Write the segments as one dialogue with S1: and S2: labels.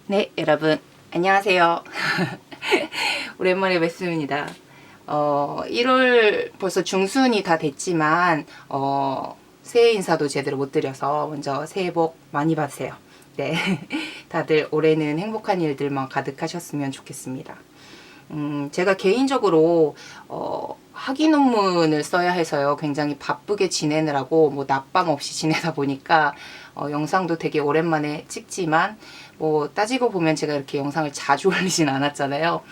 S1: 네, 여러분 안녕하세요. 오랜만에 뵙습니다. 1월 벌써 중순이 다 됐지만 새해 인사도 제대로 못 드려서 먼저 새해 복 많이 받으세요. 네, 다들 올해는 행복한 일들만 가득하셨으면 좋겠습니다. 제가 개인적으로 학위 논문을 써야 해서요. 굉장히 바쁘게 지내느라고 뭐 낮밤 없이 지내다 보니까 영상도 되게 오랜만에 찍지만 뭐 따지고 보면 제가 이렇게 영상을 자주 올리진 않았잖아요.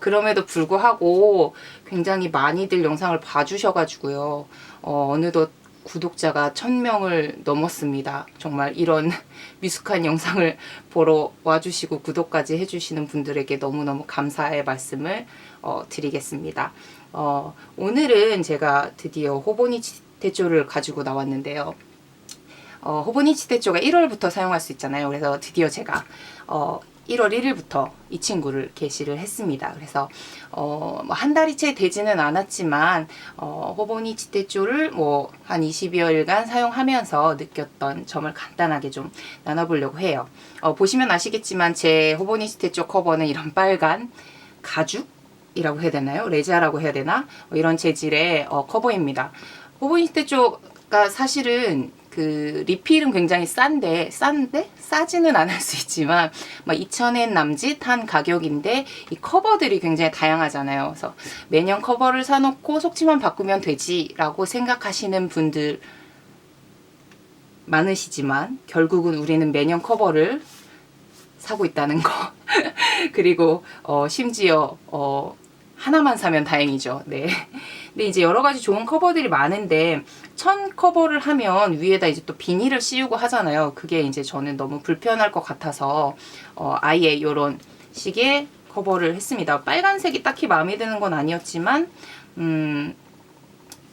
S1: 그럼에도 불구하고 굉장히 많이들 영상을 봐주셔가지고요. 어느덧 구독자가 1000명을 넘었습니다. 정말 이런 미숙한 영상을 보러 와주시고 구독까지 해주시는 분들에게 너무너무 감사의 말씀을 드리겠습니다. 오늘은 제가 드디어 호보니치 대조를 가지고 나왔는데요. 호보니치 대조가 1월부터 사용할 수 있잖아요. 그래서 드디어 제가 1월 1일부터 이 친구를 게시를 했습니다. 그래서 한 달이 채 되지는 않았지만 호보니치 대조를 뭐 한 20여일간 사용하면서 느꼈던 점을 간단하게 좀 나눠보려고 해요. 보시면 아시겠지만 제 호보니치 대조 커버는 이런 빨간 가죽이라고 해야 되나요? 레자라고 해야 되나? 이런 재질의 커버입니다. 호보니치 대조가 사실은 그 리필은 굉장히 싼데 싸지는 않을 수 있지만 막 2,000엔 남짓한 가격인데 이 커버들이 굉장히 다양하잖아요. 그래서 매년 커버를 사놓고 속지만 바꾸면 되지라고 생각하시는 분들 많으시지만 결국은 우리는 매년 커버를 사고 있다는 거. 그리고 심지어 하나만 사면 다행이죠. 네. 근데 이제 여러 가지 좋은 커버들이 많은데 천 커버를 하면 위에다 이제 또 비닐을 씌우고 하잖아요. 그게 이제 저는 너무 불편할 것 같아서 아예 이런 식의 커버를 했습니다. 빨간색이 딱히 마음에 드는 건 아니었지만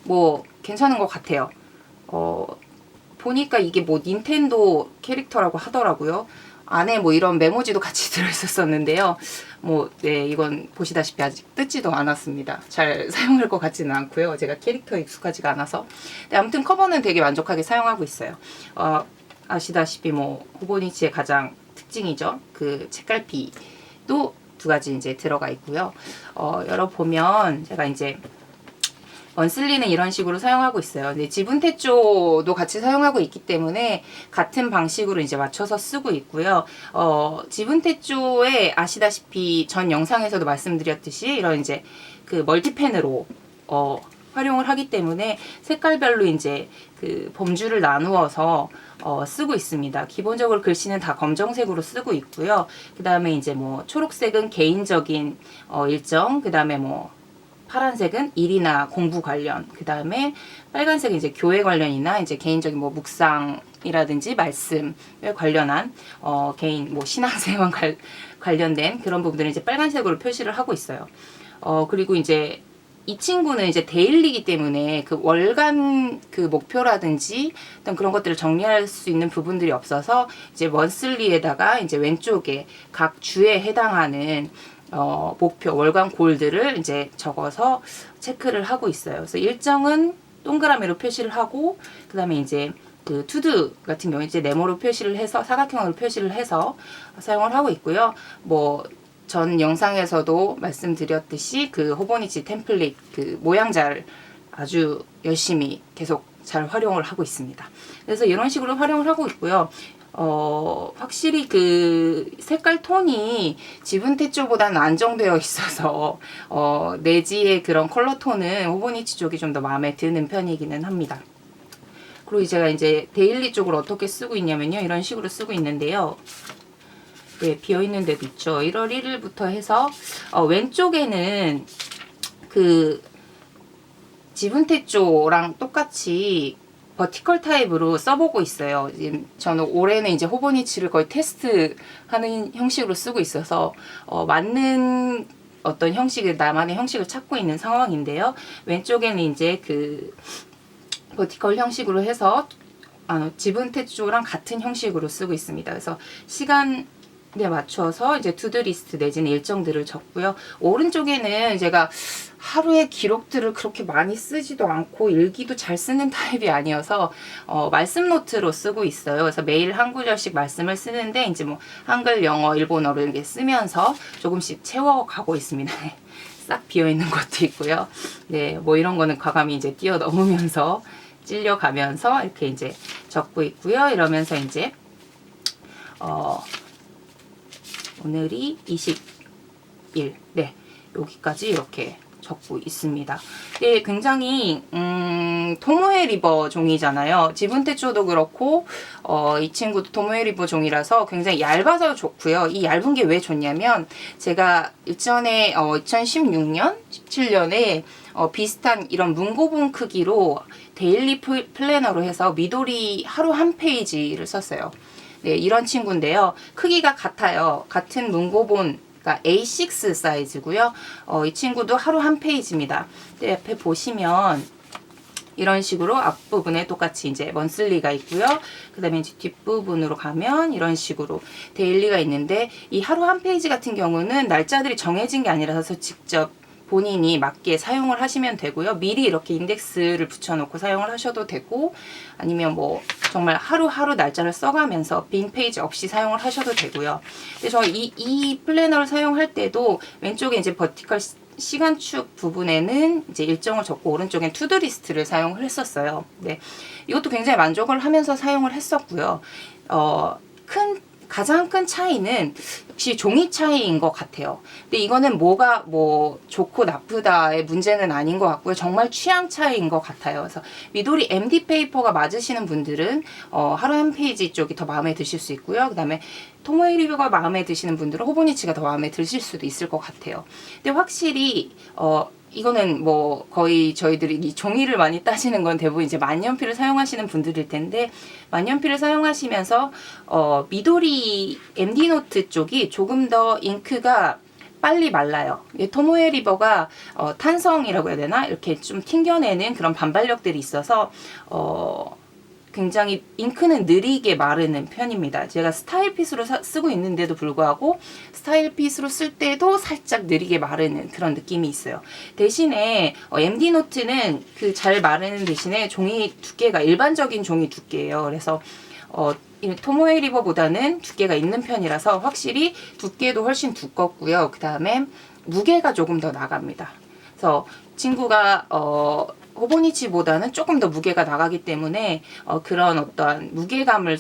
S1: 뭐 괜찮은 것 같아요. 보니까 이게 뭐 닌텐도 캐릭터라고 하더라고요. 안에 뭐 이런 메모지도 같이 들어있었었는데요. 뭐, 네, 이건 보시다시피 아직 뜯지도 않았습니다. 잘 사용할 것 같지는 않고요. 제가 캐릭터에 익숙하지가 않아서. 네, 아무튼 커버는 되게 만족하게 사용하고 있어요. 아시다시피 뭐, 호보니치의 가장 특징이죠. 그 책갈피도 두 가지 이제 들어가 있고요. 열어보면 제가 이제 원슬리는 이런 식으로 사용하고 있어요. 근데 지분태조도 같이 사용하고 있기 때문에 같은 방식으로 이제 맞춰서 쓰고 있고요. 지분태조에 아시다시피 전 영상에서도 말씀드렸듯이 이런 이제 그 멀티펜으로 활용을 하기 때문에 색깔별로 이제 그 범주를 나누어서 쓰고 있습니다. 기본적으로 글씨는 다 검정색으로 쓰고 있고요. 그 다음에 이제 뭐 초록색은 개인적인 일정, 그 다음에 뭐 파란색은 일이나 공부 관련, 그 다음에 빨간색은 이제 교회 관련이나 이제 개인적인 뭐 묵상이라든지 말씀에 관련한 개인 뭐 신앙생활 관련된 그런 부분들을 이제 빨간색으로 표시를 하고 있어요. 그리고 이제 이 친구는 이제 데일리이기 때문에 그 월간 그 목표라든지 어떤 그런 것들을 정리할 수 있는 부분들이 없어서 이제 먼슬리에다가 이제 왼쪽에 각 주에 해당하는 목표, 월간 골들을 이제 적어서 체크를 하고 있어요. 그래서 일정은 동그라미로 표시를 하고, 그 다음에 이제 그 투두 같은 경우에 이제 네모로 표시를 해서, 사각형으로 표시를 해서 사용을 하고 있고요. 뭐, 전 영상에서도 말씀드렸듯이 그 호보니치 템플릿 그 모양자를 아주 열심히 계속 잘 활용을 하고 있습니다. 그래서 이런 식으로 활용을 하고 있고요. 확실히 그 색깔 톤이 지분태조보다는 안정되어 있어서 내지의 그런 컬러 톤은 호보니치 쪽이 좀 더 마음에 드는 편이기는 합니다. 그리고 제가 이제 데일리 쪽을 어떻게 쓰고 있냐면요. 이런 식으로 쓰고 있는데요. 네, 비어있는 데도 있죠. 1월 1일부터 해서 왼쪽에는 그 지분태조랑 똑같이 버티컬 타입으로 써보고 있어요. 지금 저는 올해는 이제 호보니치를 거의 테스트하는 형식으로 쓰고 있어서 맞는 어떤 형식을 나만의 형식을 찾고 있는 상황인데요. 왼쪽에는 이제 그 버티컬 형식으로 해서 지분태조랑 같은 형식으로 쓰고 있습니다. 그래서 시간 맞춰서 이제 투두리스트 내지는 일정들을 적고요. 오른쪽에는 제가 하루에 기록들을 그렇게 많이 쓰지도 않고 일기도 잘 쓰는 타입이 아니어서 말씀 노트로 쓰고 있어요. 그래서 매일 한 구절씩 말씀을 쓰는데 이제 뭐 한글, 영어, 일본어를 이렇게 쓰면서 조금씩 채워가고 있습니다. 싹 비어 있는 것도 있고요. 네, 뭐 이런 거는 과감히 이제 뛰어넘으면서 찔려가면서 이렇게 이제 적고 있고요. 이러면서 이제 오늘이 20일, 네, 여기까지 이렇게 적고 있습니다. 네, 굉장히 토모에 리버 종이잖아요. 지분테초도 그렇고 이 친구도 토모에 리버 종이라서 굉장히 얇아서 좋고요. 이 얇은 게 왜 좋냐면 제가 이전에 2016년, 17년에 비슷한 이런 문고본 크기로 데일리 플래너로 해서 미도리 하루 한 페이지를 썼어요. 네, 이런 친구인데요. 크기가 같아요. 같은 문고본, 그러니까 A6 사이즈고요. 이 친구도 하루 한 페이지입니다. 네, 옆에 보시면 이런 식으로 앞부분에 똑같이 이제 먼슬리가 있고요. 그 다음에 이제 뒷부분으로 가면 이런 식으로 데일리가 있는데 이 하루 한 페이지 같은 경우는 날짜들이 정해진 게 아니라서 직접 본인이 맞게 사용을 하시면 되고요. 미리 이렇게 인덱스를 붙여놓고 사용을 하셔도 되고 아니면 뭐 정말 하루하루 날짜를 써가면서 빈 페이지 없이 사용을 하셔도 되고요. 근데 저 이 플래너를 사용할 때도 왼쪽에 이제 버티컬 시간축 부분에는 이제 일정을 적고 오른쪽엔 투두리스트를 사용을 했었어요. 네, 이것도 굉장히 만족을 하면서 사용을 했었고요. 가장 큰 차이는 역시 종이 차이인 것 같아요. 근데 이거는 뭐가 뭐 좋고 나쁘다의 문제는 아닌 것 같고요. 정말 취향 차이인 것 같아요. 그래서 미도리 MD 페이퍼가 맞으시는 분들은 하루 한 페이지 쪽이 더 마음에 드실 수 있고요. 그 다음에 토모에 리뷰가 마음에 드시는 분들은 호보니치가 더 마음에 드실 수도 있을 것 같아요. 근데 확실히 이거는 뭐 거의 저희들이 이 종이를 많이 따시는 건 대부분 이제 만년필을 사용하시는 분들일 텐데 만년필을 사용하시면서 미도리 MD 노트 쪽이 조금 더 잉크가 빨리 말라요. 토모에 리버가 탄성이라고 해야 되나? 이렇게 좀 튕겨내는 그런 반발력들이 있어서 굉장히 잉크는 느리게 마르는 편입니다. 제가 스타일핏으로 쓰고 있는데도 불구하고 스타일핏으로 쓸 때도 살짝 느리게 마르는 그런 느낌이 있어요. 대신에 MD 노트는 그 잘 마르는 대신에 종이 두께가 일반적인 종이 두께예요. 그래서 토모에 리버보다는 두께가 있는 편이라서 확실히 두께도 훨씬 두껍고요. 그 다음에 무게가 조금 더 나갑니다. 그래서 친구가 호보니치보다는 조금 더 무게가 나가기 때문에 그런 어떠한 무게감을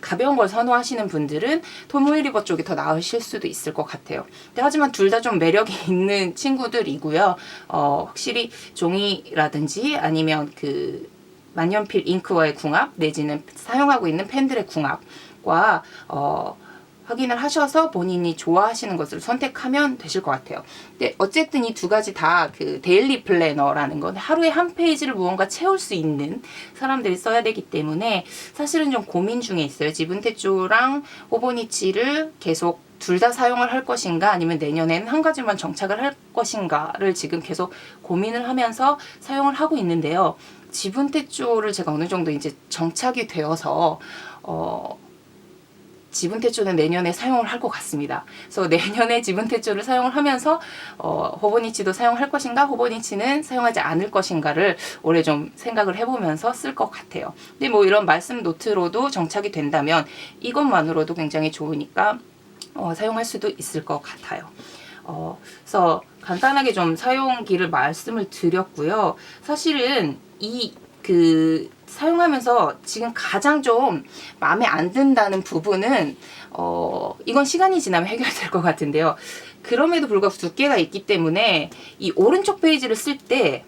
S1: 가벼운 걸 선호하시는 분들은 토모에 리버 쪽이 더 나으실 수도 있을 것 같아요. 근데 하지만 둘 다 좀 매력이 있는 친구들이고요. 확실히 종이라든지 아니면 그 만년필 잉크와의 궁합 내지는 사용하고 있는 펜들의 궁합과 확인을 하셔서 본인이 좋아하시는 것을 선택하면 되실 것 같아요. 근데 어쨌든 이 두 가지 다 그 데일리 플래너라는 건 하루에 한 페이지를 무언가 채울 수 있는 사람들이 써야 되기 때문에 사실은 좀 고민 중에 있어요. 지분테초랑 호보니치를 계속 둘 다 사용을 할 것인가 아니면 내년에는 한 가지만 정착을 할 것인가를 지금 계속 고민을 하면서 사용을 하고 있는데요. 지분테초를 제가 어느 정도 이제 정착이 되어서 지분테초는 내년에 사용을 할 것 같습니다. 그래서 내년에 지분테초를 사용을 하면서 호보니치도 사용할 것인가 호보니치는 사용하지 않을 것인가를 올해 좀 생각을 해보면서 쓸 것 같아요. 근데 뭐 이런 말씀 노트로도 정착이 된다면 이것만으로도 굉장히 좋으니까 사용할 수도 있을 것 같아요. 그래서 간단하게 좀 사용기를 말씀을 드렸고요. 사실은 사용하면서 지금 가장 좀 마음에 안 든다는 부분은 이건 시간이 지나면 해결될 것 같은데요. 그럼에도 불구하고 두께가 있기 때문에 이 오른쪽 페이지를 쓸 때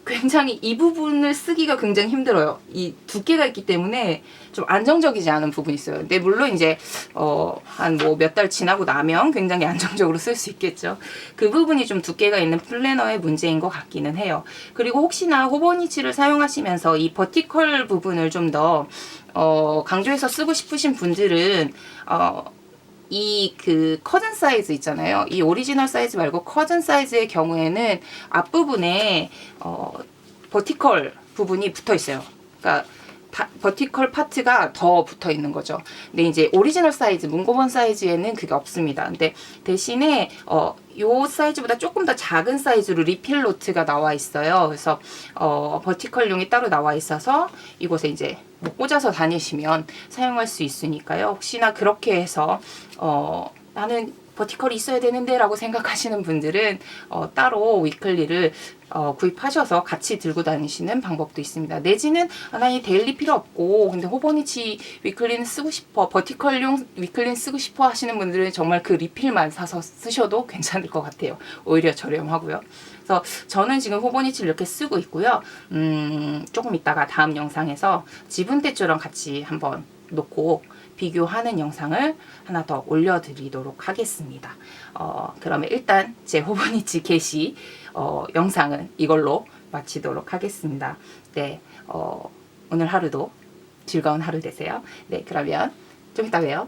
S1: 굉장히 이 부분을 쓰기가 굉장히 힘들어요. 이 두께가 있기 때문에 좀 안정적이지 않은 부분이 있어요. 근데 물론 이제 한 뭐 몇 달 지나고 나면 굉장히 안정적으로 쓸 수 있겠죠. 그 부분이 좀 두께가 있는 플래너의 문제인 것 같기는 해요. 그리고 혹시나 호보니치를 사용하시면서 이 버티컬 부분을 좀 더 강조해서 쓰고 싶으신 분들은 이 커즌 사이즈 있잖아요. 이 오리지널 사이즈 말고 커즌 사이즈의 경우에는 앞부분에 버티컬 부분이 붙어 있어요. 그러니까 버티컬 파트가 더 붙어 있는 거죠. 근데 이제 오리지널 사이즈, 문고번 사이즈에는 그게 없습니다. 근데 대신에 요 사이즈보다 조금 더 작은 사이즈로 리필 노트가 나와 있어요. 그래서 버티컬용이 따로 나와 있어서 이곳에 이제 뭐 꽂아서 다니시면 사용할 수 있으니까요. 혹시나 그렇게 해서 나는 버티컬이 있어야 되는데 라고 생각하시는 분들은 따로 위클리를 구입하셔서 같이 들고 다니시는 방법도 있습니다. 내지는 나 이 데일리 필요 없고 근데 호버니치 위클리는 쓰고 싶어, 버티컬용 위클리는 쓰고 싶어 하시는 분들은 정말 그 리필만 사서 쓰셔도 괜찮을 것 같아요. 오히려 저렴하고요. 그래서 저는 지금 호버니치를 이렇게 쓰고 있고요. 조금 이따가 다음 영상에서 지분 대처럼 같이 한번 놓고 비교하는 영상을 하나 더 올려드리도록 하겠습니다. 그러면 일단 제 호버니치 게시 영상은 이걸로 마치도록 하겠습니다. 네, 오늘 하루도 즐거운 하루 되세요. 네, 그러면 좀 이따 봬요.